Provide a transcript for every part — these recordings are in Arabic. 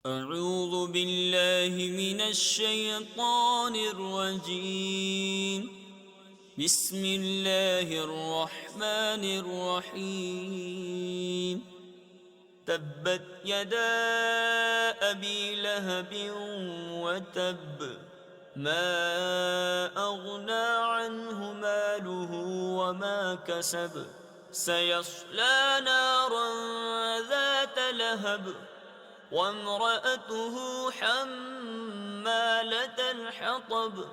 أعوذ بالله من الشيطان الرجيم. بسم الله الرحمن الرحيم. تبت يدا أبي لهب وتب، ما أغنى عنه ماله وما كسب، سيصلى نارا ذات لهب وامرأته حمالة الحطب،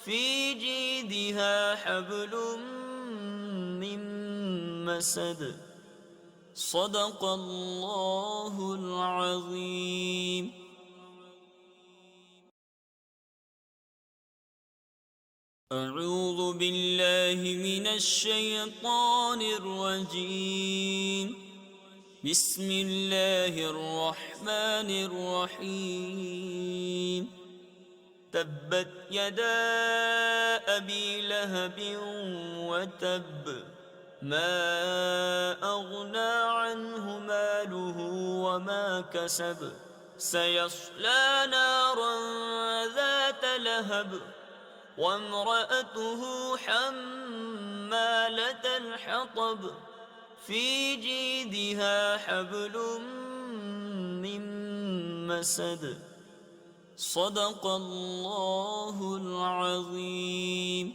في جيدها حبل من مسد. صدق الله العظيم. أعوذ بالله من الشيطان الرجيم. بسم الله الرحمن الرحيم. تبت يدا أبي لهب وتب، ما أغنى عنه ماله وما كسب، سيصلى نارا ذات لهب وامرأته حمالة الحطب، في جيدها حبل من مسد. صدق الله العظيم.